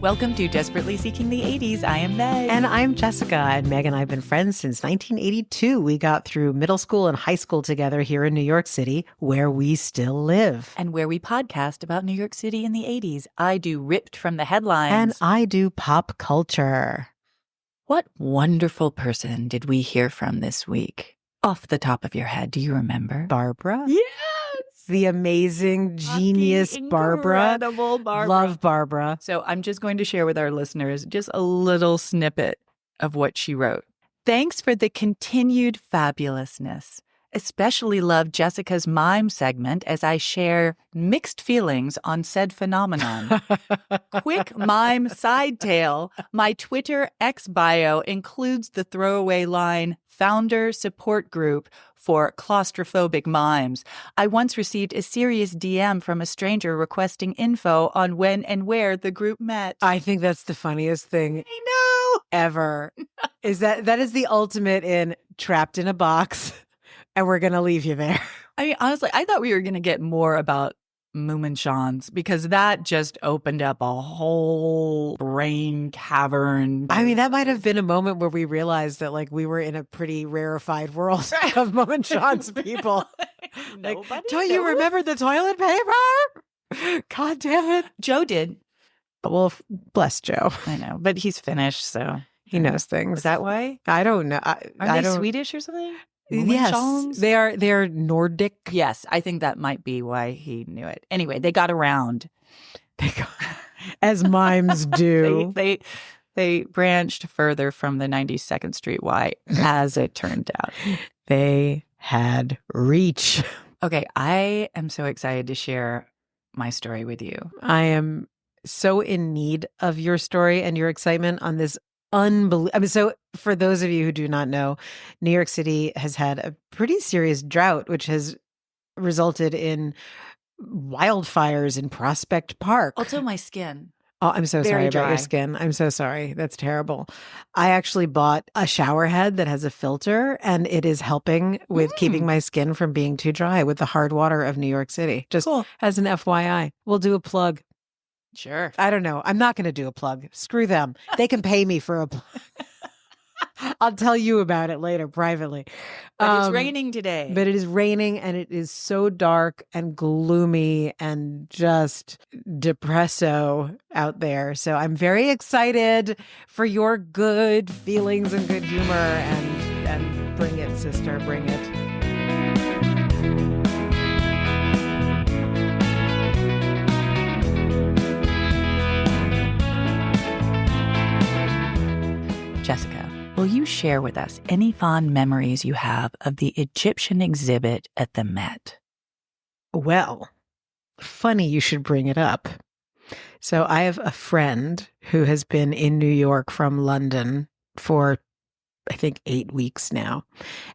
Welcome to Desperately Seeking the 80s. I am Meg. And I'm Jessica. And Meg and I have been friends since 1982. We got through middle school and high school together here in New York City, where we still live. And where we podcast about New York City in the 80s. I do Ripped from the Headlines. And I do pop culture. What wonderful person did we hear from this week? Off the top of your head, do you remember? Barbara? Yes! The amazing, genius Barbara. Incredible Barbara. Love Barbara. So I'm just going to share with our listeners just a little snippet of what she wrote. Thanks for the continued fabulousness. Especially love Jessica's mime segment as I share mixed feelings on said phenomenon. Quick mime side tale. My Twitter X bio includes the throwaway line, founder support group for claustrophobic mimes. I once received a serious DM from a stranger requesting info on when and where the group met. I think that's the funniest thing I know. ever. Is that is the ultimate in trapped in a box. And we're going to leave you there. I mean, honestly, I thought we were going to get more about Moominshans because that just opened up a whole brain cavern. I mean, that might have been a moment where we realized that like we were in a pretty rarefied world of Moominshans people. Nobody Don't you remember the toilet paper? God damn it. Joe did. Well, bless Joe. I know, but he's Finnish, so he knows things. Is that why? I don't know. Are they Swedish or something? Yes, they're Nordic. Yes, I think that might be why he knew it. Anyway, they got around. As mimes do. They branched further from the 92nd Street Y, as it turned out. They had reach. Okay, I am so excited to share my story with you. I am so in need of your story and your excitement on this unbelievable. I mean, so for those of you who do not know, New York City has had a pretty serious drought, which has resulted in wildfires in Prospect Park. Also, my skin. Oh, I'm so Very sorry about your dry. skin. I'm so sorry. That's terrible. I actually bought a shower head that has a filter, and it is helping with keeping my skin from being too dry with the hard water of New York City. Just Cool. as an FYI, we'll do a plug. Sure. I don't know. I'm not going to do a plug. Screw them. They can pay me for a plug. I'll tell you about it later privately. But it's raining today. But it is raining and it is so dark and gloomy and just depresso out there. So I'm very excited for your good feelings and good humor and bring it, sister, bring it. Jessica, will you share with us any fond memories you have of the Egyptian exhibit at the Met? Well, funny you should bring it up. So I have a friend who has been in New York from London for, I think, 8 weeks now.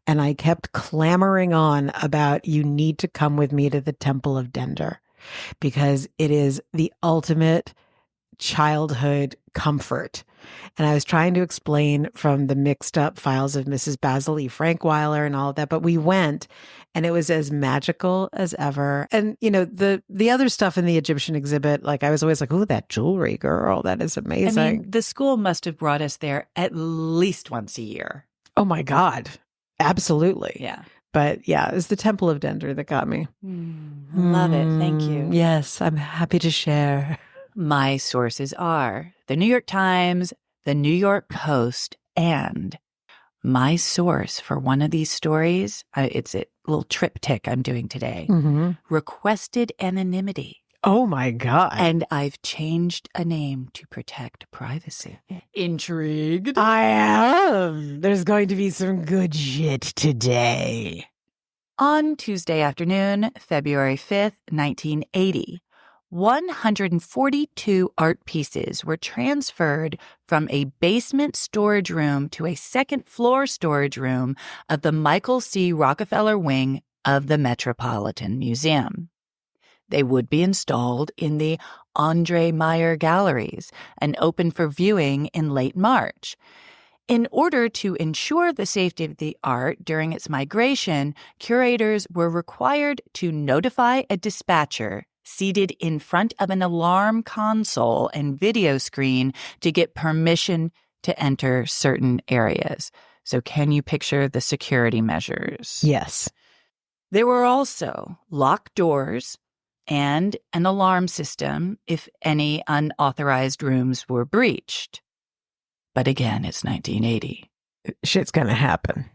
And I kept clamoring on about, you need to come with me to the Temple of Dender because it is the ultimate childhood comfort. And I was trying to explain from the mixed up files of Mrs. Basil E. Frankweiler and all of that, but we went and it was as magical as ever. And, you know, the other stuff in the Egyptian exhibit, like I was always like, oh, that jewelry, girl, that is amazing. I mean, the school must have brought us there at least once a year. Oh my God. Absolutely. Yeah. But yeah, it was the Temple of Dender that got me. Love it. Thank you. Yes, I'm happy to share. My sources are the New York Times, the New York Post, and my source for one of these stories, it's a little triptych I'm doing today, requested anonymity. Oh my God. And I've changed a name to protect privacy. Intrigued? I am. There's going to be some good shit today. On Tuesday afternoon, February 5th, 1980, 142 art pieces were transferred from a basement storage room to a second floor storage room of the Michael C. Rockefeller wing of the Metropolitan Museum. They would be installed in the Andre Meyer Galleries and open for viewing in late March. In order to ensure the safety of the art during its migration, curators were required to notify a dispatcher seated in front of an alarm console and video screen to get permission to enter certain areas. So can you picture the security measures? Yes. There were also locked doors and an alarm system if any unauthorized rooms were breached. But again, it's 1980. Shit's gonna happen.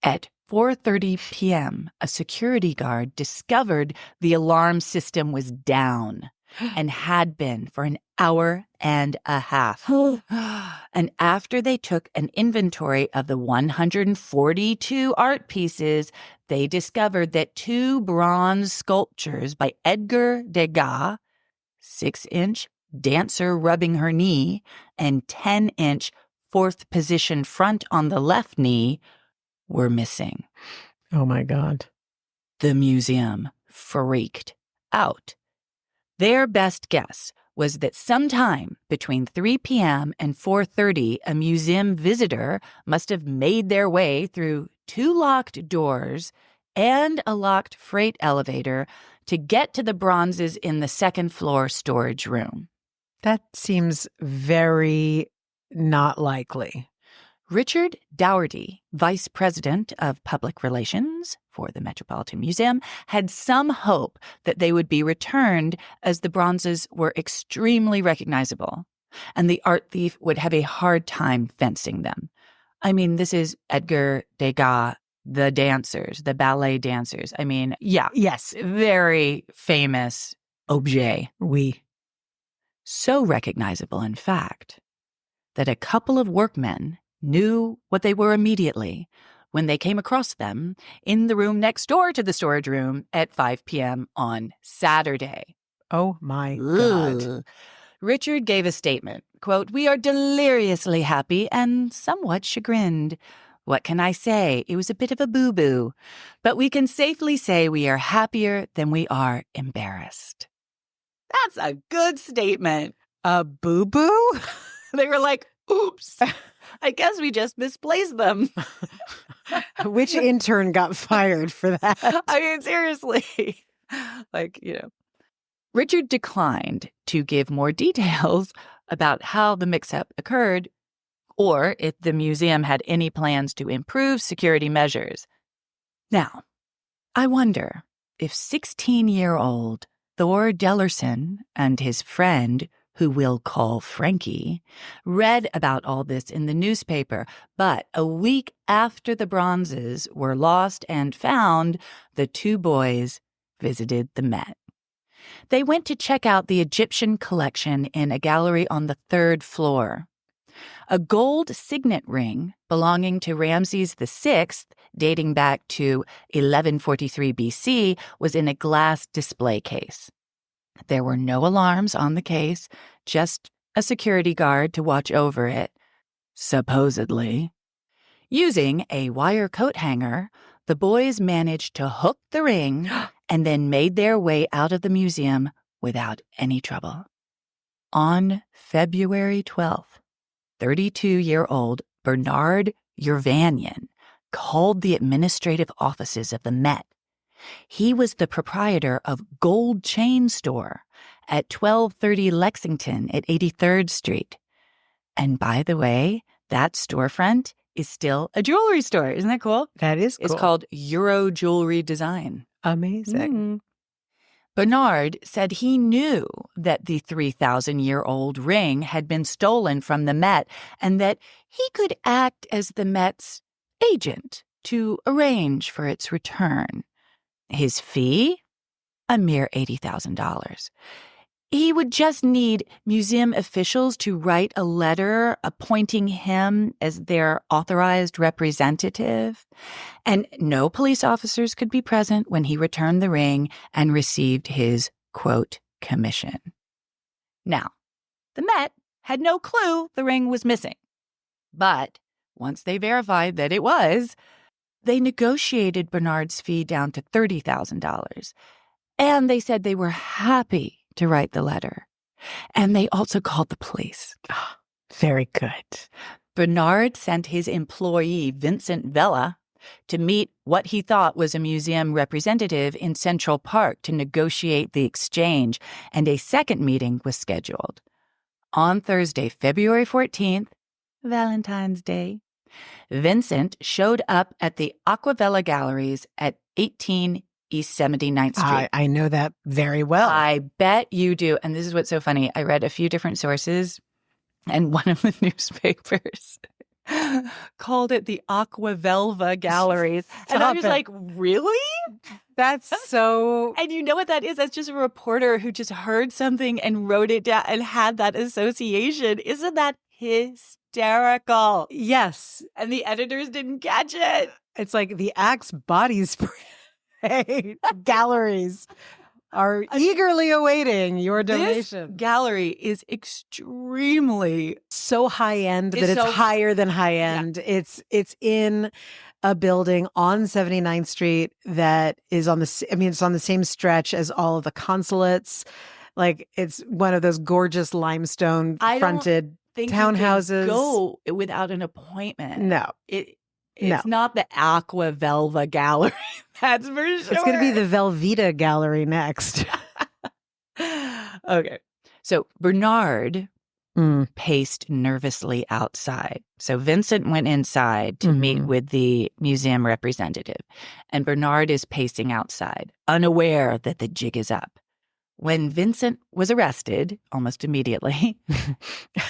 At 4:30 p.m., a security guard discovered the alarm system was down and had been for an hour and a half. And after they took an inventory of the 142 art pieces, they discovered that 2 bronze sculptures by Edgar Degas, 6-inch dancer rubbing her knee, and 10-inch fourth position front on the left knee, were missing. Oh my God. The museum freaked out. Their best guess was that sometime between 3 p.m. and 4:30, a museum visitor must have made their way through 2 locked doors and a locked freight elevator to get to the bronzes in the second floor storage room. That seems very not likely. Richard Dougherty, vice president of public relations for the Metropolitan Museum, had some hope that they would be returned as the bronzes were extremely recognizable, and the art thief would have a hard time fencing them. I mean, this is Edgar Degas, the dancers, the ballet dancers. I mean, yeah. Yes. Very famous objet. Oui. So recognizable, in fact, that a couple of workmen knew what they were immediately when they came across them in the room next door to the storage room at 5 p.m. on Saturday. Oh my God. Ugh. Richard gave a statement, quote, "We are deliriously happy and somewhat chagrined. What can I say? It was a bit of a boo-boo. But we can safely say we are happier than we are embarrassed." That's a good statement. A boo-boo? They were like, oops, I guess we just misplaced them. Which intern got fired for that? I mean, seriously. Richard declined to give more details about how the mix-up occurred or if the museum had any plans to improve security measures. Now, I wonder if 16-year-old Thor Dellerson and his friend, who we'll call Frankie, read about all this in the newspaper, but a week after the bronzes were lost and found, the 2 boys visited the Met. They went to check out the Egyptian collection in a gallery on the 3rd floor. A gold signet ring belonging to Ramses VI, dating back to 1143 BC, was in a glass display case. There were no alarms on the case, just a security guard to watch over it, supposedly. Using a wire coat hanger, the boys managed to hook the ring and then made their way out of the museum without any trouble. On February 12th, 32-year-old Bernard Yervanian called the administrative offices of the Met. He was the proprietor of Gold Chain Store at 1230 Lexington at 83rd Street. And by the way, that storefront is still a jewelry store. Isn't that cool? That is cool. It's called Euro Jewelry Design. Amazing. Bernard said he knew that the 3,000-year-old ring had been stolen from the Met and that he could act as the Met's agent to arrange for its return. His fee? A mere $80,000. He would just need museum officials to write a letter appointing him as their authorized representative, and no police officers could be present when he returned the ring and received his, quote, commission. Now, the Met had no clue the ring was missing, but once they verified that it was, they negotiated Bernard's fee down to $30,000, and they said they were happy to write the letter. And they also called the police. Very good. Bernard sent his employee, Vincent Vella, to meet what he thought was a museum representative in Central Park to negotiate the exchange, and a second meeting was scheduled. On Thursday, February 14th, Valentine's Day, Vincent showed up at the Aquavella Galleries at 18 East 79th Street. I know that very well. I bet you do. And this is what's so funny. I read a few different sources, and one of the newspapers called it the Aquavelva Galleries. And I was like, really? That's so... And you know what that is? That's just a reporter who just heard something and wrote it down and had that association. Isn't that hysterical? Yes. And the editors didn't catch it. It's like the Axe body spray galleries are eagerly awaiting your donation. This gallery is extremely so high end that it's higher than high end. Yeah. It's in a building on 79th Street that is on it's on the same stretch as all of the consulates. Like, it's one of those gorgeous limestone fronted townhouses. Go without an appointment. No. It's not the Aquavelva Gallery. That's for sure. It's going to be the Velveeta Gallery next. Okay. So Bernard paced nervously outside. So Vincent went inside to meet with the museum representative, and Bernard is pacing outside, unaware that the jig is up. When Vincent was arrested, almost immediately,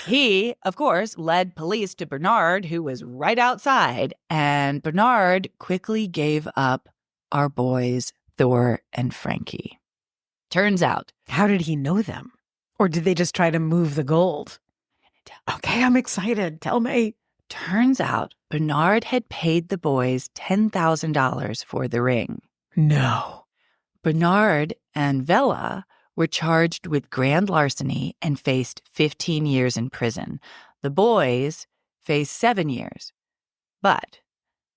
he, of course, led police to Bernard, who was right outside, and Bernard quickly gave up our boys, Thor and Frankie. Turns out... How did he know them? Or did they just try to move the gold? Okay, I'm excited. Tell me. Turns out Bernard had paid the boys $10,000 for the ring. No. Bernard and Vella were charged with grand larceny and faced 15 years in prison. The boys faced 7 years. But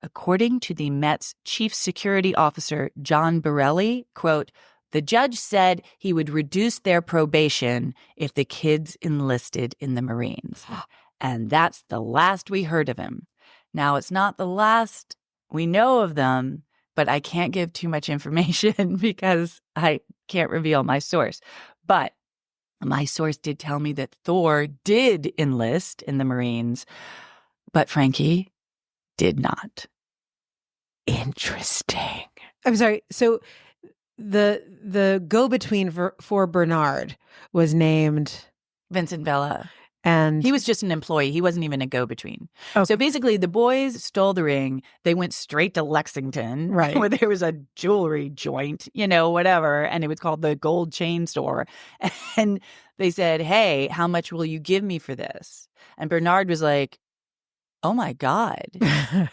according to the Met's chief security officer, John Borelli, quote, the judge said he would reduce their probation if the kids enlisted in the Marines. And that's the last we heard of him. Now, it's not the last we know of them, but I can't give too much information because I can't reveal my source. But my source did tell me that Thor did enlist in the Marines, but Frankie did not. Interesting. I'm sorry. So the go-between for Bernard was named Vincent Vella. And he was just an employee. He wasn't even a go-between. Okay. So basically, the boys stole the ring. They went straight to Lexington, right, where there was a jewelry joint, whatever, and it was called the Gold Chain Store. And they said, hey, how much will you give me for this? And Bernard was like, oh, my God. Well,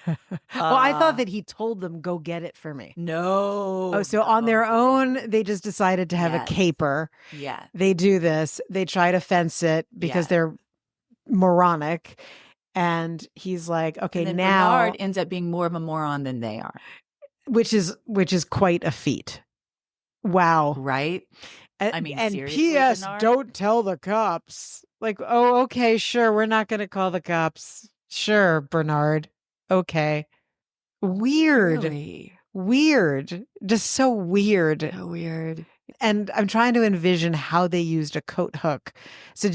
I thought that he told them, go get it for me. No. Oh, so on their own, they just decided to have a caper. Yeah. They do this. They try to fence it because they're moronic. And he's like, okay, and then now Bernard ends up being more of a moron than they are. Which is quite a feat. Wow. Right? I mean, and seriously, P.S. Bernard? Don't tell the cops. Like, oh, okay, sure. We're not going to call the cops. Sure, Bernard. Okay. Weird. Really? Weird. Just so weird. So weird. And I'm trying to envision how they used a coat hook. So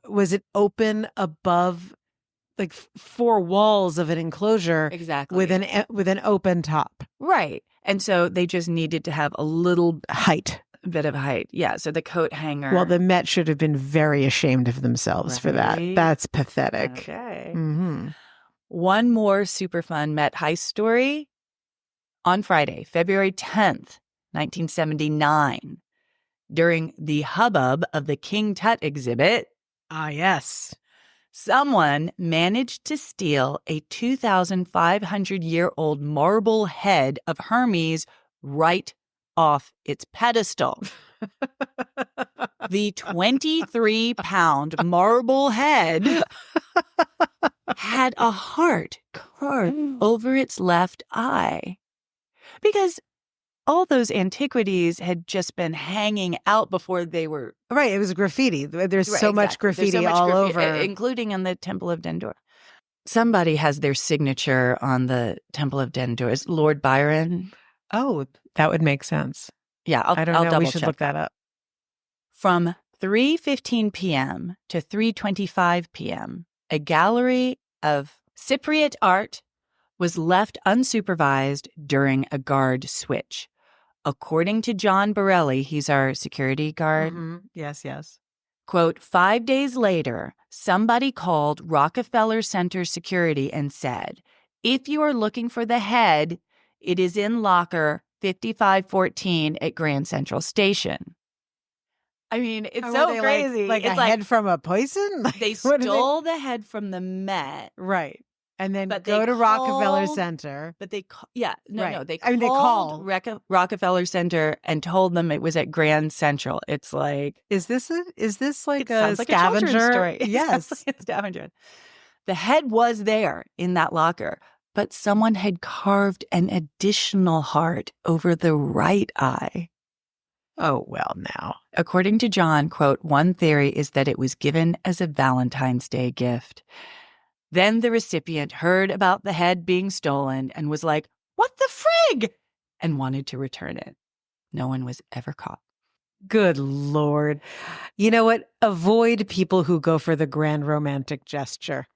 was it open above like 4 walls of an enclosure? Exactly. With an open top. Right. And so they just needed to have a little bit of height. Yeah. So the coat hanger. Well, the Met should have been very ashamed of themselves for that. That's pathetic. Okay. Mm-hmm. One more super fun Met heist story. On Friday, February 10th, 1979, during the hubbub of the King Tut exhibit. Ah, yes. Someone managed to steal a 2,500-year-old marble head of Hermes right off its pedestal. The 23-pound marble head had a heart carved over its left eye. Because all those antiquities had just been hanging out before they were... Right, it was graffiti. There's so much graffiti all over. Including in the Temple of Dendor. somebody has their signature on the Temple of Dendur. Is Lord Byron? Oh, that would make sense. Yeah, I don't I'll know. double We should check look that up. From 3:15 p.m. to 3:25 p.m., a gallery of Cypriot art was left unsupervised during a guard switch. According to John Borelli, he's our security guard, Yes, yes. quote, 5 days later, somebody called Rockefeller Center security and said, if you are looking for the head, it is in locker 5514 at Grand Central Station. I mean, it's so crazy. Like it's a head from a poison? They stole the head from the Met. Right. And then But go to Rockefeller called- Center. But they, no, they I mean, they called call. Rockefeller Center and told them it was at Grand Central. It's like, Is this like it a sounds like a scavenger? children's story. It Yes. sounds like a scavenger. The head was there in that locker, but someone had carved an additional heart over the right eye. Oh, well, now. According to John, quote, one theory is that it was given as a Valentine's Day gift. Then the recipient heard about the head being stolen and was like, what the frig? And wanted to return it. No one was ever caught. Good Lord. You know what? Avoid people who go for the grand romantic gesture.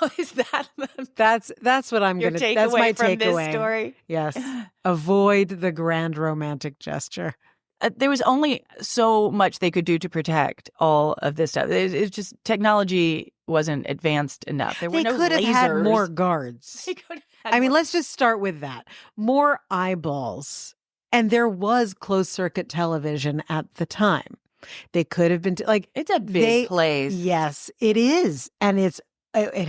Oh, is that That's what I'm your going to. takeaway That's my from takeaway. this story? Yes. Avoid the grand romantic gesture. There was only so much they could do to protect all of this stuff. It's just technology wasn't advanced enough. There were They no could have lasers. had more guards. They could have had I mean, more. let's just start with that. More eyeballs. And there was closed circuit television at the time. They could have been It's a big place. Yes, it is. And it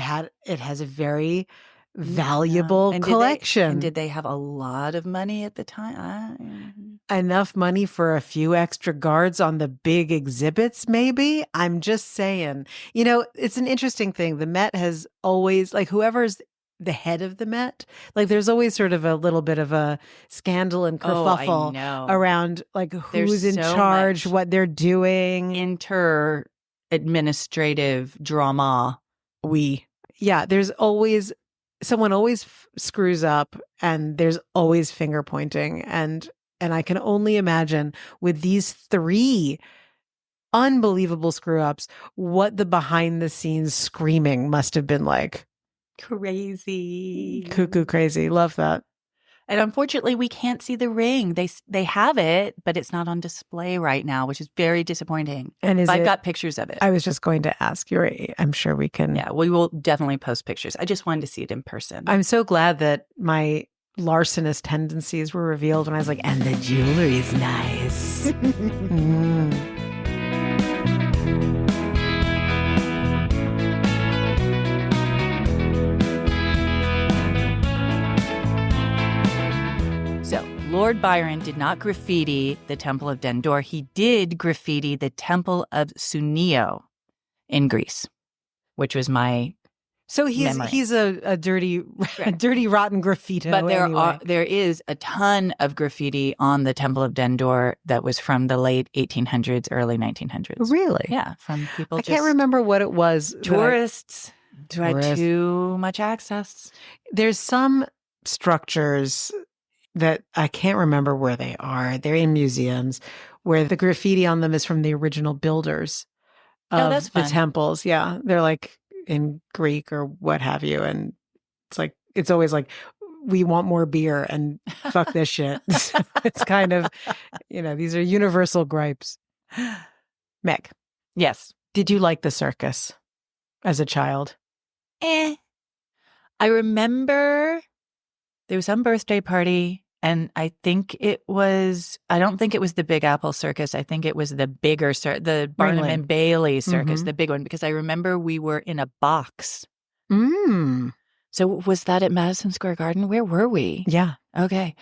has a very valuable And collection. Did they have a lot of money at the time? Enough money for a few extra guards on the big exhibits, maybe? I'm just saying. You know, it's an interesting thing. The Met has always, like, whoever's the head of the Met, like, there's always sort of a little bit of a scandal and kerfuffle around, like, who's in charge, what they're doing. Inter-administrative drama. Yeah, there's always, someone always screws up, and there's always finger pointing. And I can only imagine with these 3 unbelievable screw ups, what the behind the scenes screaming must have been like. Crazy. Cuckoo crazy. Love that. And unfortunately, we can't see the ring. They have it, but it's not on display right now, which is very disappointing. And I've got pictures of it. I was just going to ask. I'm sure we can. Yeah, we will definitely post pictures. I just wanted to see it in person. I'm so glad that my larcenous tendencies were revealed when I was like, and the jewelry's nice. So, Lord Byron did not graffiti the Temple of Dendur. He did graffiti the Temple of Sunio in Greece, which was my So memory. he's a dirty, rotten graffito. But there is a ton of graffiti on the Temple of Dendur that was from the late 1800s, early 1900s. Really? Yeah, from people. I can't remember what it was. Tourists who had too much access. There's some structures that I can't remember where they are. They're in museums where the graffiti on them is from the original builders of that's the fun. temples. Yeah, they're like in Greek or what have you, and it's always like, we want more beer and fuck this shit. So it's kind of, these are universal gripes. Meg, Yes. did you like the circus as a child? I remember there was some birthday party, and I don't think it was the Big Apple Circus. I think it was the bigger the Barnum and Bailey Circus, the big one, because I remember we were in a box. So was that at Madison Square Garden? Where were we? Yeah. Okay.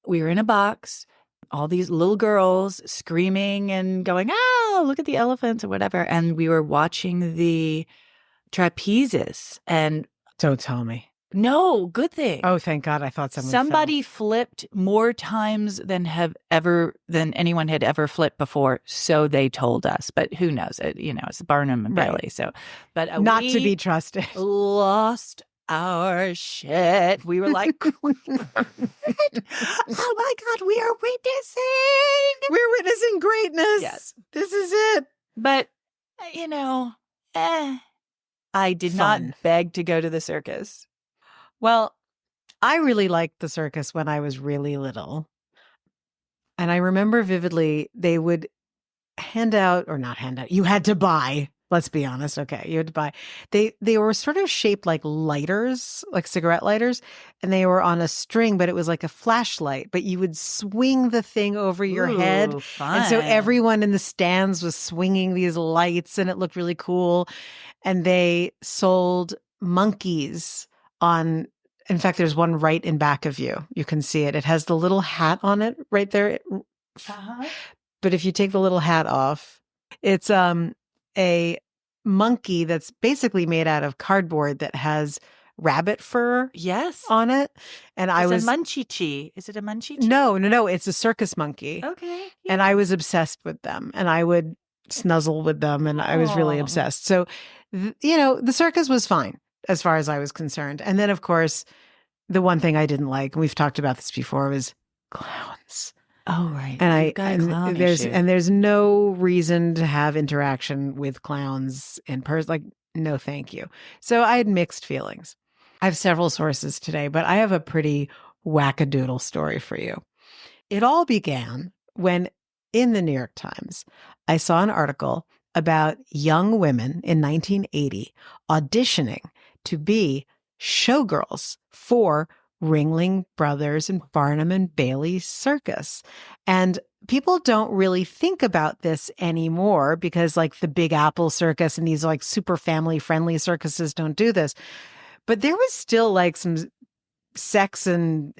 We were in a box, all these little girls screaming and going, oh, look at the elephants or whatever. And we were watching the trapezes, and Don't tell me. no, good thing. Oh, thank God. I thought Somebody flipped more times than anyone had ever flipped before. So they told us, but who knows? It's Barnum and Bailey. So, but not to be trusted. Lost our shit. We were like, oh my God, we are witnessing. We're witnessing greatness. Yes. This is it. But, I did not Fun. beg to go to the circus. Well, I really liked the circus when I was really little. And I remember vividly they would hand out, or not hand out, you had to buy. Let's be honest. Okay. You had to buy. They were sort of shaped like lighters, like cigarette lighters, and they were on a string, but it was like a flashlight, but you would swing the thing over your head. Fun. And so everyone in the stands was swinging these lights and it looked really cool. And they sold monkeys on, in fact, there's one right in back of you. You can see it. It has the little hat on it right there. Uh-huh. But if you take the little hat off, it's a monkey that's basically made out of cardboard that has rabbit fur Yes. on it. And I was a munchie-chi. Is it a munchie-chi? No, it's a circus monkey. Okay. Yeah. And I was obsessed with them and I would snuzzle with them and I was really obsessed. So, the circus was fine as far as I was concerned. And then, of course, the one thing I didn't like, and we've talked about this before, was clowns. Oh, right. And there's no reason to have interaction with clowns in person. Like, no, thank you. So I had mixed feelings. I have several sources today, but I have a pretty wackadoodle story for you. It all began when in the New York Times, I saw an article about young women in 1980 auditioning to be showgirls for Ringling Brothers and Barnum and Bailey Circus. And people don't really think about this anymore because like the Big Apple Circus and these like super family friendly circuses don't do this. But there was still like some sex and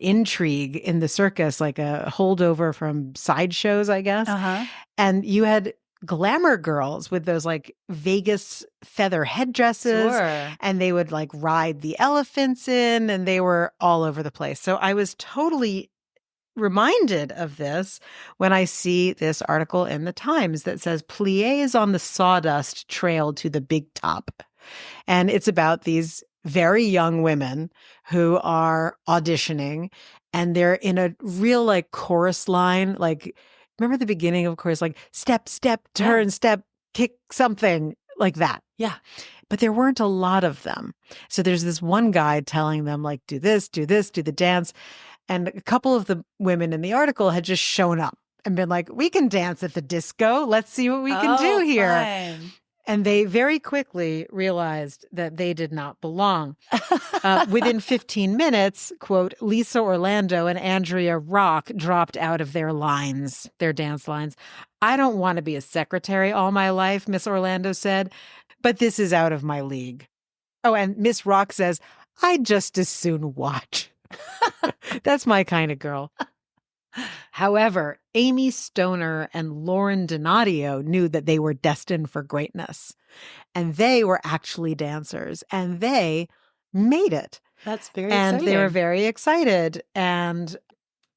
intrigue in the circus, like a holdover from sideshows, I guess. Uh-huh. And you had glamour girls with those like Vegas feather headdresses. Sure. And they would like ride the elephants in and they were all over the place. So I was totally reminded of this when I see this article in the Times that says pliés on the sawdust trail to the big top. And it's about these very young women who are auditioning and they're in a real like chorus line, like remember the beginning of course, like step, step, turn, step, kick something like that. Yeah. But there weren't a lot of them. So there's this one guy telling them like, do this, do the dance. And a couple of the women in the article had just shown up and been like, we can dance at the disco. Let's see what we can do here. Fine. And they very quickly realized that they did not belong. Within 15 minutes, quote, Lisa Orlando and Andrea Rock dropped out of their lines, their dance lines. I don't want to be a secretary all my life, Miss Orlando said, but this is out of my league. Oh, and Miss Rock says, I'd just as soon watch. That's my kind of girl. However, Amy Stoner and Lauren Donadio knew that they were destined for greatness. And they were actually dancers. And they made it. That's very and exciting. They were very excited. And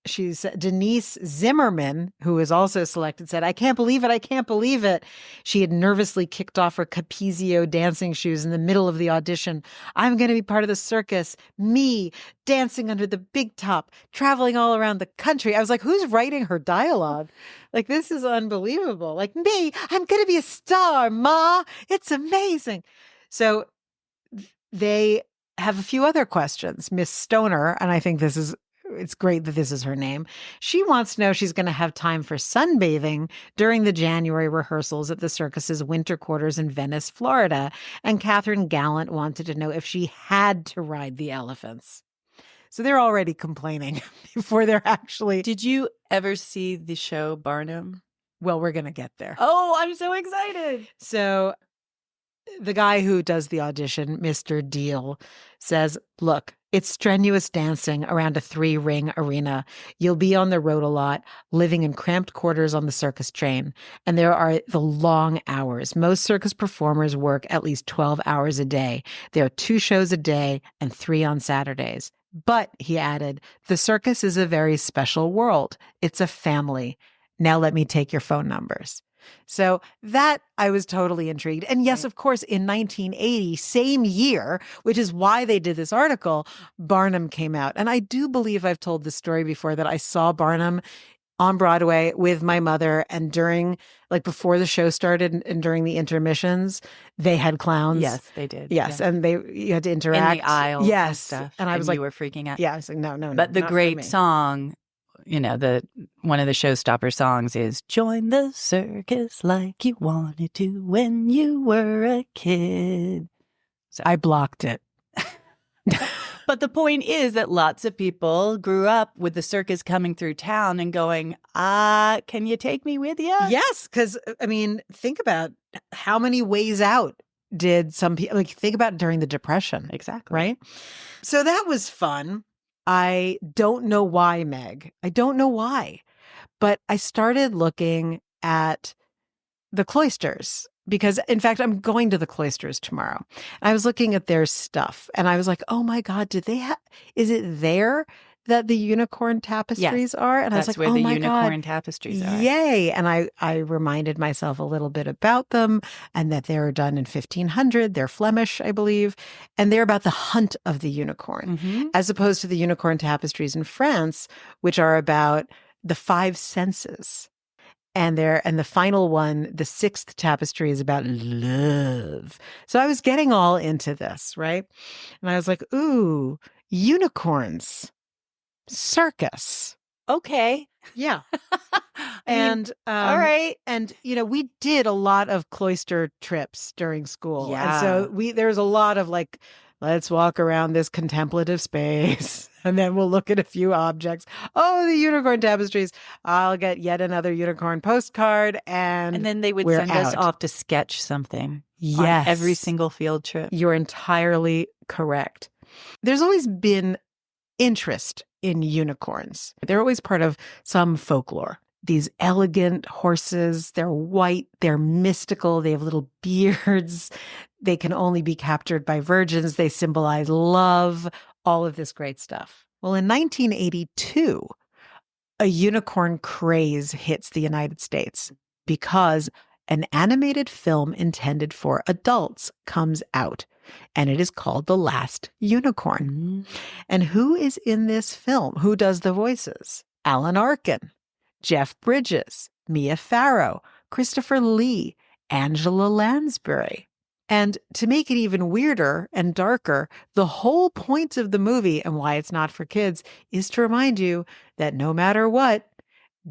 she's Denise Zimmerman, who was also selected, said, I can't believe it. I can't believe it. She had nervously kicked off her Capezio dancing shoes in the middle of the audition. I'm going to be part of the circus. Me dancing under the big top, traveling all around the country. I was like, who's writing her dialogue? Like, this is unbelievable. Like, me, I'm going to be a star, Ma. It's amazing. So they have a few other questions. Miss Stoner, and I think it's great that this is her name. She wants to know if she's going to have time for sunbathing during the January rehearsals at the circus's winter quarters in Venice, Florida. And Catherine Gallant wanted to know if she had to ride the elephants. So they're already complaining before they're actually. Did you ever see the show Barnum? Well, we're going to get there. Oh, I'm so excited. So the guy who does the audition, Mr. Deal, says, look, it's strenuous dancing around a 3-ring arena. You'll be on the road a lot, living in cramped quarters on the circus train. And there are the long hours. Most circus performers work at least 12 hours a day. There are 2 shows a day and 3 on Saturdays. But, he added, the circus is a very special world. It's a family. Now let me take your phone numbers. So that I was totally intrigued. And yes, Right. of course, in 1980, same year, which is why they did this article, Barnum came out. And I do believe I've told this story before that I saw Barnum on Broadway with my mother. And during, like before the show started and during the intermissions, they had clowns. Yes, they did. Yes. And you had to In interact. the aisles and Yes. stuff. And I was you like, were freaking out. yeah, I was like, no, But the not for great me. song, one of the showstopper songs is "Join the circus like you wanted to when you were a kid." So I blocked it. But the point is that lots of people grew up with the circus coming through town and going, can you take me with you? Yes, because I mean, think about how many ways out did some people, like, think about during the Depression. Exactly. Right? So that was fun. I don't know why, Meg. I don't know why. But I started looking at the cloisters because, in fact, I'm going to the cloisters tomorrow. I was looking at their stuff and I was like, oh my God, is it there that the unicorn tapestries are? And I was That's like, where oh the my unicorn God, tapestries are. yay. And I reminded myself a little bit about them and that they were done in 1500. They're Flemish, I believe. And they're about the hunt of the unicorn, as opposed to the unicorn tapestries in France, which are about the five senses. And the final one, the sixth tapestry, is about love. So I was getting all into this, right? And I was like, ooh, unicorns, circus. Okay. Yeah. And all right. And we did a lot of cloister trips during school. Yeah. And so there was a lot of like, let's walk around this contemplative space and then we'll look at a few objects. Oh, the unicorn tapestries. I'll get yet another unicorn postcard and then they would we're send us out. off to sketch something. Yes. On every single field trip. You're entirely correct. There's always been interest in unicorns. They're always part of some folklore. These elegant horses, they're white, they're mystical, they have little beards, they can only be captured by virgins, they symbolize love, all of this great stuff. Well, in 1982, a unicorn craze hits the United States because an animated film intended for adults comes out, and it is called The Last Unicorn. And who is in this film? Who does the voices? Alan Arkin, Jeff Bridges, Mia Farrow, Christopher Lee, Angela Lansbury. And to make it even weirder and darker, the whole point of the movie and why it's not for kids is to remind you that no matter what,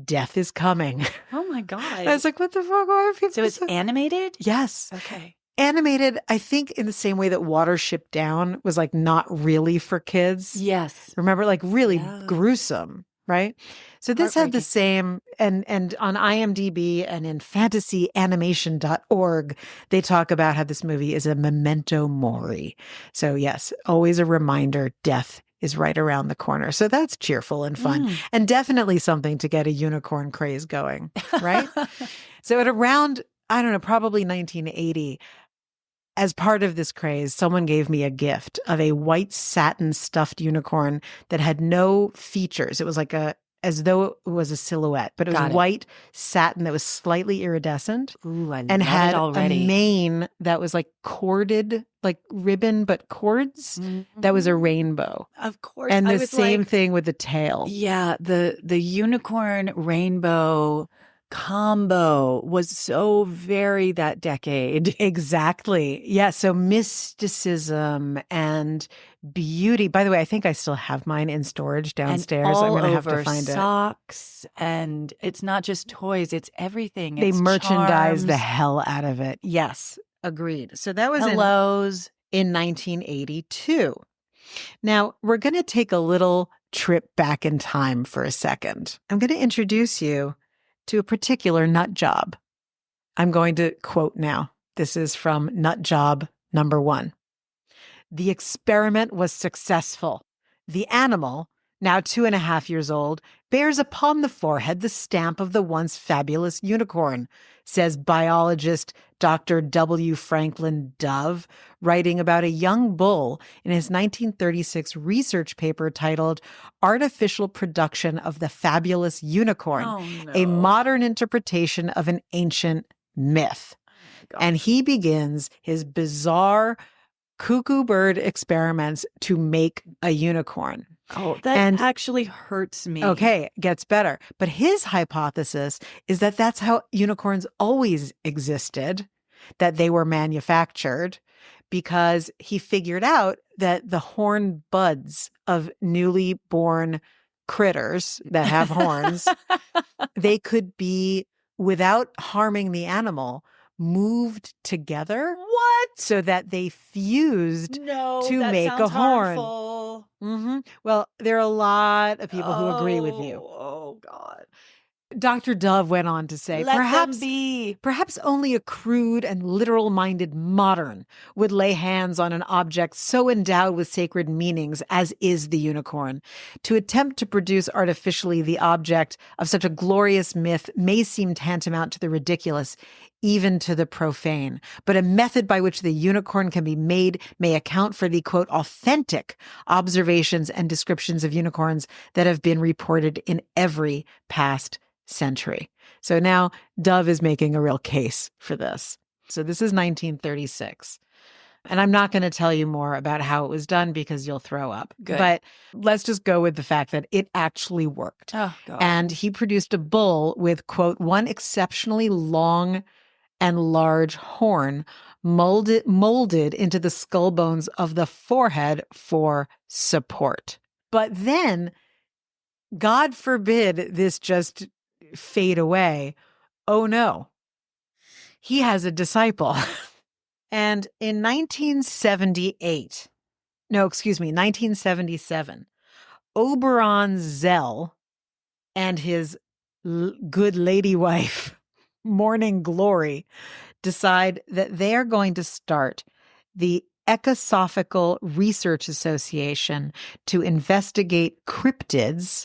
death is coming. Oh my God. I was like, what the fuck? Why are people So it's animated? Yes. Okay. Animated, I think, in the same way that Watership Down was like not really for kids. Yes. Remember, like really gruesome, right? So this had the same, and on IMDb and in fantasyanimation.org, they talk about how this movie is a memento mori. So yes, always a reminder, death is right around the corner. So that's cheerful and fun and definitely something to get a unicorn craze going, right? So at around, I don't know, probably 1980, as part of this craze, someone gave me a gift of a white satin stuffed unicorn that had no features. It was like as though it was a silhouette, but it was white satin that was slightly iridescent. Ooh, I and love had it already. a mane that was like corded, like ribbon, but cords. That was a rainbow. Of course. And the same thing with the tail. Yeah, the unicorn rainbow combo was so very that decade. Exactly. Yeah. So mysticism and beauty. By the way, I think I still have mine in storage downstairs. And I'm going to have to find socks, and it's not just toys; it's everything. They It's merchandise the charms. hell out of it. Yes, agreed. So that was Hellos in 1982. Now we're going to take a little trip back in time for a second. I'm going to introduce you to a particular nut job. I'm going to quote now. This is from Nut Job number 1. The experiment was successful. The animal, now 2.5 years old, bears upon the forehead the stamp of the once fabulous unicorn, says biologist Dr. W. Franklin Dove, writing about a young bull in his 1936 research paper titled Artificial Production of the Fabulous Unicorn, a modern interpretation of an ancient myth. And he begins his bizarre cuckoo bird experiments to make a unicorn. Oh, that actually hurts me. Okay, gets better. But his hypothesis is that that's how unicorns always existed, that they were manufactured, because he figured out that the horn buds of newly born critters that have horns, they could be, without harming the animal, moved together. What? So that they fused to that make a sounds horn. harmful. Well, there are a lot of people who agree with you. Oh, God. Dr. Dove went on to say, perhaps only a crude and literal-minded modern would lay hands on an object so endowed with sacred meanings as is the unicorn. To attempt to produce artificially the object of such a glorious myth may seem tantamount to the ridiculous, even to the profane. But a method by which the unicorn can be made may account for the, quote, authentic observations and descriptions of unicorns that have been reported in every past century. So now Dove is making a real case for this. So this is 1936. And I'm not going to tell you more about how it was done because you'll throw up. Good. But let's just go with the fact that it actually worked. Oh, God. And he produced a bull with, quote, one exceptionally long and large horn molded into the skull bones of the forehead for support. But then, God forbid this just fade away. Oh no, he has a disciple. And in 1977, Oberon Zell and his good lady wife, Morning Glory, decide that they are going to start the Echosophical Research Association to investigate cryptids,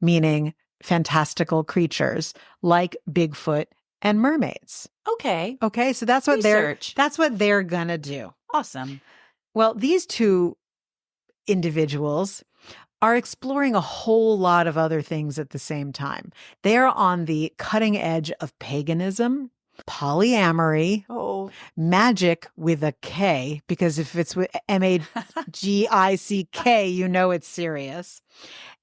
meaning fantastical creatures like Bigfoot and mermaids. Okay. So that's what they're gonna do. Awesome. Well, these two individuals are exploring a whole lot of other things at the same time. They are on the cutting edge of paganism, polyamory, magic with a K, because if it's with MAGICK, you know it's serious.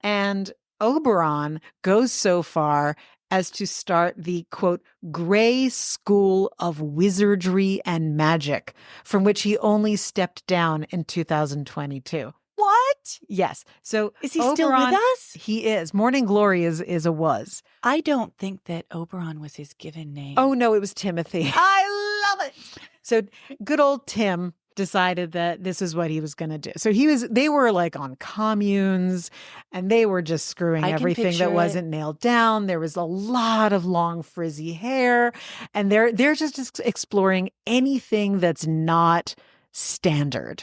And Oberon goes so far as to start the, quote, gray school of wizardry and magic, from which he only stepped down in 2022. What? Yes. So is he still with us? He is. Morning Glory is a was. I don't think that Oberon was his given name. Oh, no, it was Timothy. I love it. So good old Tim decided that this is what he was going to do. So they were like on communes and they were just screwing everything that wasn't nailed down. There was a lot of long frizzy hair and they're just exploring anything that's not standard,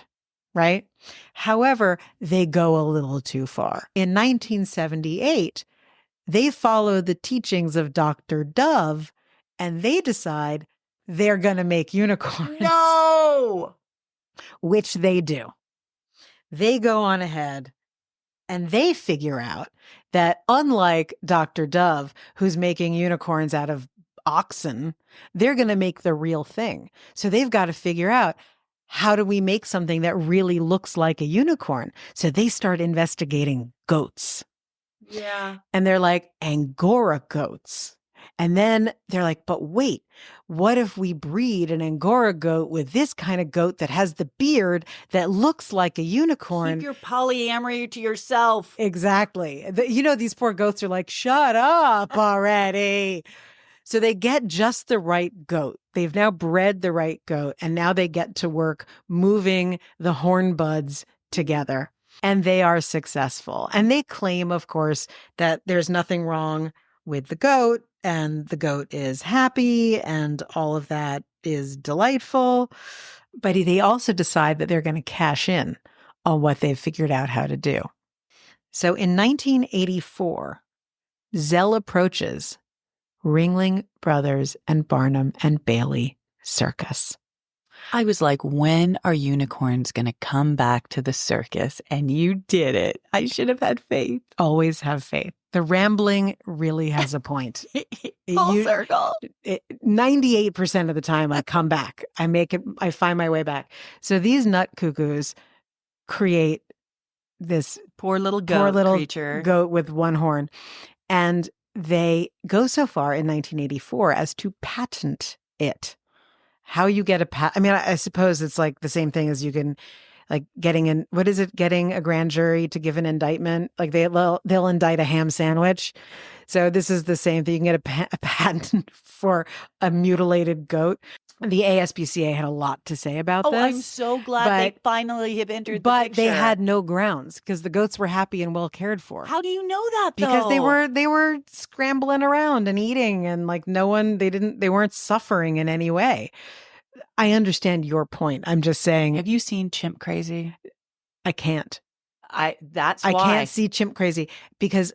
right? However, they go a little too far. In 1978, they follow the teachings of Dr. Dove and they decide they're going to make unicorns. No! Which they do. They go on ahead and they figure out that unlike Dr. Dove, who's making unicorns out of oxen, they're going to make the real thing. So they've got to figure out, how do we make something that really looks like a unicorn? So they start investigating goats. Yeah. And they're like, Angora goats. And then they're like, but wait, what if we breed an Angora goat with this kind of goat that has the beard that looks like a unicorn? Keep your polyamory to yourself. Exactly. These poor goats are like, shut up already. So they get just the right goat. They've now bred the right goat, and now they get to work moving the horn buds together. And they are successful. And they claim, of course, that there's nothing wrong with the goat, and the goat is happy, and all of that is delightful. But they also decide that they're going to cash in on what they've figured out how to do. So in 1984, Zell approaches Ringling Brothers and Barnum and Bailey Circus. I was like, when are unicorns going to come back to the circus? And you did it. I should have had faith. Always have faith. The rambling really has a point. Full circle. 98% of the time I come back. I find my way back. So these nut cuckoos create this poor little creature. Goat with one horn. And they go so far in 1984 as to patent it. How you get a patent? I mean, I suppose it's like the same thing as you can, like getting a grand jury to give an indictment? Like they'll indict a ham sandwich. So this is the same thing. You can get a patent for a mutilated goat. The ASPCA had a lot to say about this. I'm so glad they finally have entered the picture. But they had no grounds because the goats were happy and well cared for. How do you know that, though? Because they were scrambling around and eating, and like they weren't suffering in any way. I understand your point. I'm just saying. Have you seen Chimp Crazy? I can't. That's why. I can't see Chimp Crazy because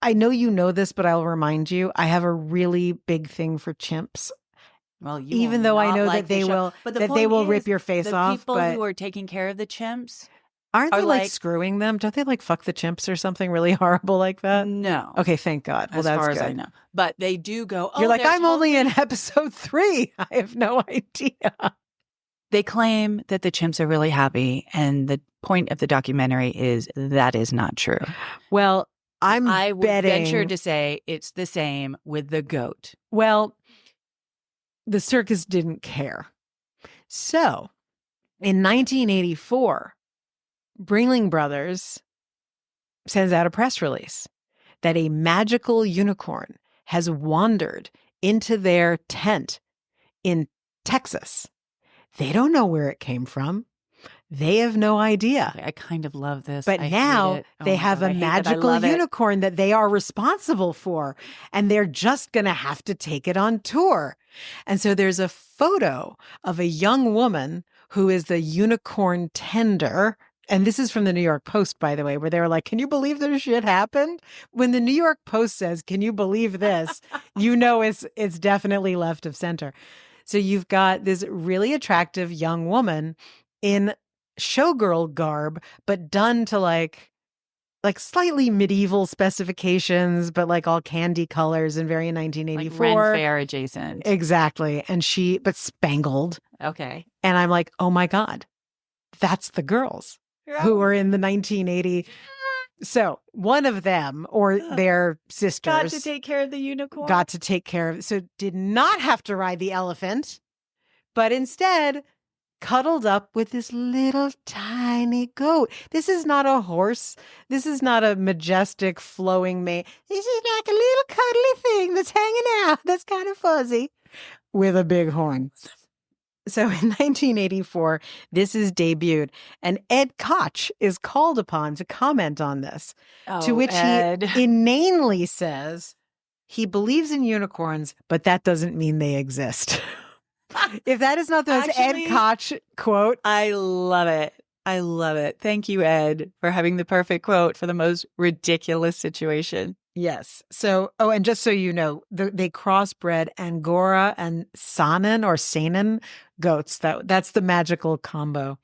I know you know this, but I'll remind you. I have a really big thing for chimps. Well, even though I know that they will rip your face off. People who are taking care of the chimps aren't they like screwing them? Don't they like fuck the chimps or something really horrible like that? No. Okay, thank God. Well, as that's far as good. I know, but they do go. You're like, I'm only in episode 3. I have no idea. They claim that the chimps are really happy, and the point of the documentary is that is not true. Well, I would venture to say it's the same with the goat. Well, the circus didn't care. So, in 1984, Ringling Brothers sends out a press release that a magical unicorn has wandered into their tent in Texas. They don't know where it came from. They have no idea. I kind of love this. But now they have a magical unicorn that they are responsible for, and they're just going to have to take it on tour. And so there's a photo of a young woman who is the unicorn tender. And this is from the New York Post, by the way, where they were like, can you believe this shit happened? When the New York Post says, can you believe this? You know, it's definitely left of center. So you've got this really attractive young woman in showgirl garb, but done to like slightly medieval specifications, but like all candy colors and very 1984. Like Ren Fair adjacent. Exactly. And but spangled. Okay. And I'm like, oh my God, that's the girls who were in the 1980. So one of them or their sisters got to take care of the unicorn. So did not have to ride the elephant, but instead cuddled up with this little tiny goat. This is not a horse. This is not a majestic flowing mane. This is like a little cuddly thing that's hanging out. That's kind of fuzzy with a big horn. So in 1984, this is debuted, and Ed Koch is called upon to comment on this, to which Ed. he inanely says he believes in unicorns, but that doesn't mean they exist. If that is not the most Ed Koch quote. I love it. I love it. Thank you, Ed, for having the perfect quote for the most ridiculous situation. Yes. So, and just so you know, they crossbred Angora and Saanen goats. That's the magical combo.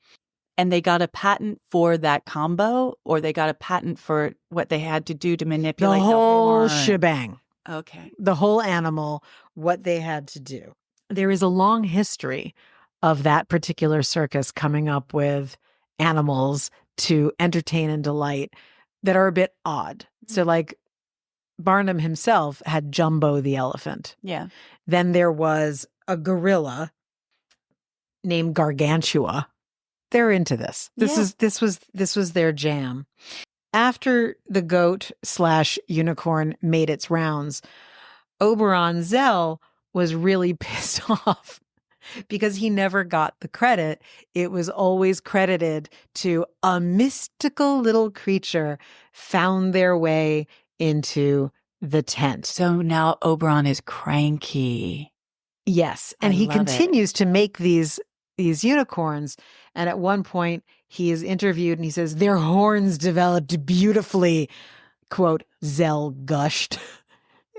And they got a patent for that combo, or they got a patent for what they had to do to manipulate the whole horn? Shebang. Okay. The whole animal, what they had to do. There is a long history of that particular circus coming up with animals to entertain and delight that are a bit odd. So like Barnum himself had Jumbo the elephant. Yeah. Then there was a gorilla named Gargantua. They're into this. This was their jam. After the goat / unicorn made its rounds, Oberon Zell was really pissed off because he never got the credit. It was always credited to a mystical little creature found their way into the tent. So now Oberon is cranky. Yes. And he continues to make these unicorns. And at one point he is interviewed and he says, their horns developed beautifully, quote, Zell gushed.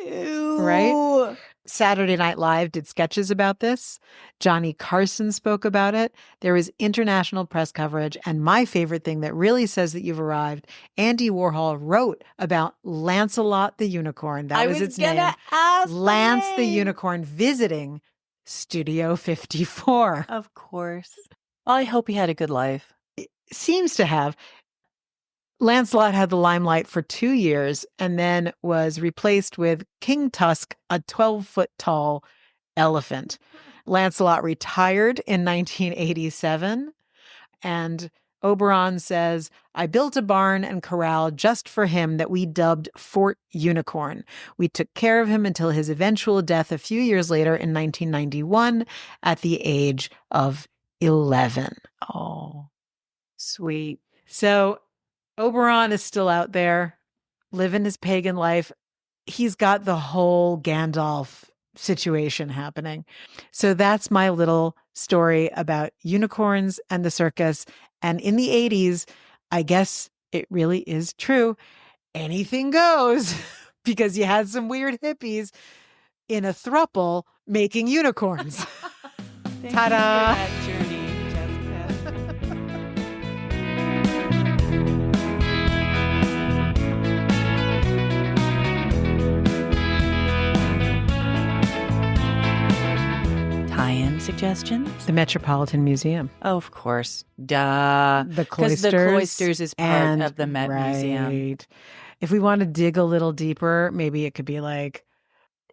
Ew. Right? Saturday Night Live did sketches about this. Johnny Carson spoke about it. There was international press coverage. And my favorite thing that really says that you've arrived, Andy Warhol wrote about Lancelot the Unicorn. That was its name. Ask Lance the name. Unicorn visiting Studio 54. Of course. Well, I hope he had a good life. Seems to have. Lancelot had the limelight for 2 years and then was replaced with King Tusk, a 12-foot tall elephant. Lancelot retired in 1987, and Oberon says, I built a barn and corral just for him that we dubbed Fort Unicorn. We took care of him until his eventual death a few years later in 1991 at the age of 11. Oh, sweet. So Oberon is still out there living his pagan life. He's got the whole Gandalf situation happening. So that's my little story about unicorns and the circus. And in the 80s, I guess it really is true. Anything goes because you had some weird hippies in a throuple making unicorns. Ta-da! Thank you for that journey, Jessica. Tie-in suggestions? The Metropolitan Museum. Oh, of course. Duh. The Because cloisters. the cloisters is part of the Met right. Museum. If we want to dig a little deeper, maybe it could be like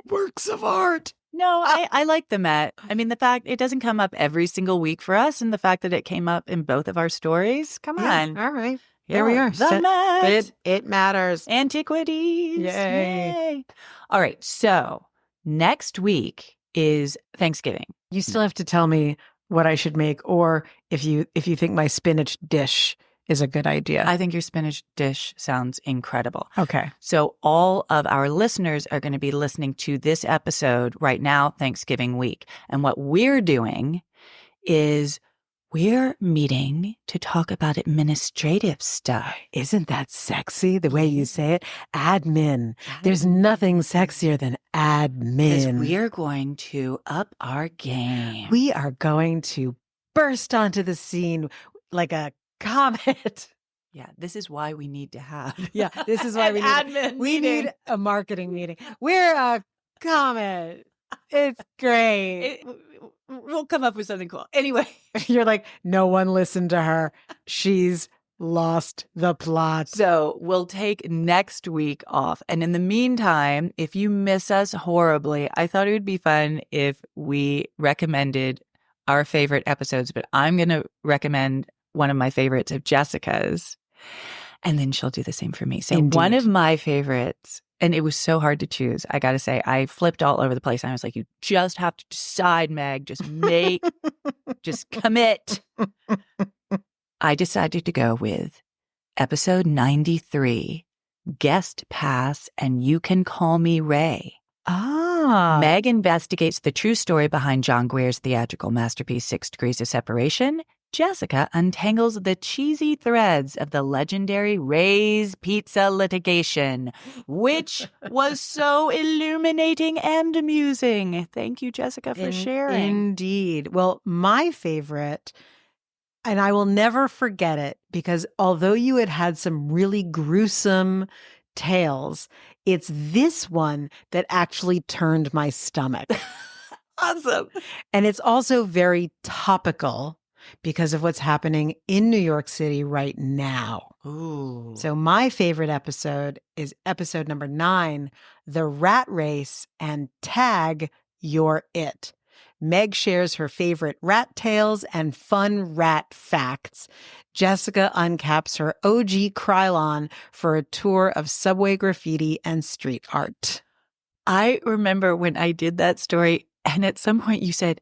works of art. No, I like the Met. I mean, the fact it doesn't come up every single week for us, and the fact that it came up in both of our stories. Come on. All right. There we are. The Met. It matters. Antiquities. Yay. All right. So next week is Thanksgiving. You still have to tell me what I should make, or if you think my spinach dish is a good idea. I think your spinach dish sounds incredible. Okay. So all of our listeners are going to be listening to this episode right now, Thanksgiving week. And what we're doing is we're meeting to talk about administrative stuff. Isn't that sexy, the way you say it? Admin. There's nothing sexier than admin. Because we're going to up our game. We are going to burst onto the scene like a comet. Yeah, this is why we need to have. Yeah, this is why we need a marketing meeting. We're a comet. It's great. We'll come up with something cool. Anyway. You're like, no one listened to her. She's lost the plot. So we'll take next week off. And in the meantime, if you miss us horribly, I thought it would be fun if we recommended our favorite episodes, but I'm going to recommend one of my favorites of Jessica's, and then she'll do the same for me. So Indeed. One of my favorites, and it was so hard to choose, I got to say, I flipped all over the place. I was like, you just have to decide, Meg. Just just commit. I decided to go with episode 93, Guest Pass, and You Can Call Me Ray. Meg investigates the true story behind John Grier's theatrical masterpiece, 6 Degrees of Separation. Jessica untangles the cheesy threads of the legendary Ray's Pizza litigation, which was so illuminating and amusing. Thank you, Jessica, for sharing. Indeed. Well, my favorite, and I will never forget it, because although you had some really gruesome tales, it's this one that actually turned my stomach. Awesome. And it's also very topical because of what's happening in New York City right now. Ooh. So my favorite episode is episode number 9, The Rat Race, and Tag You're It. Meg shares her favorite rat tales and fun rat facts. Jessica uncaps her OG Krylon for a tour of subway graffiti and street art. I remember when I did that story, and at some point you said,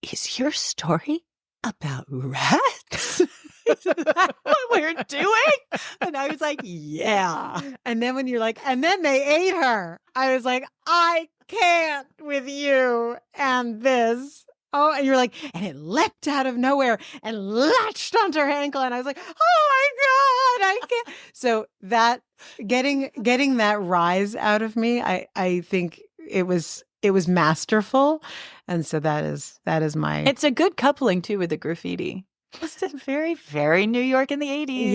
"Is your story about rats?" Is that what we're doing? And I was like, yeah. And then when you're like, and then they ate her, I was like, I can't with you and this. oh, and you're like, and it leapt out of nowhere and latched onto her ankle. And I was like, oh my God, I can't. So that getting that rise out of me, I think it was masterful. And so that is my. It's a good coupling too with the graffiti. It's very, very New York in the 80s.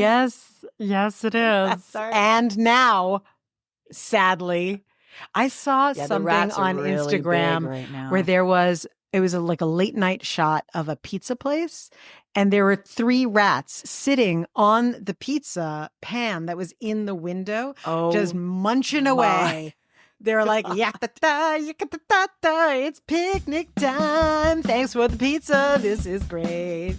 Yes, it is. Sorry. And now, sadly, I saw the something rats are on really Instagram big right now. where it was like a late night shot of a pizza place. And there were 3 rats sitting on the pizza pan that was in the window, just munching away. They're like, yakata, yakata, it's picnic time. Thanks for the pizza. This is great.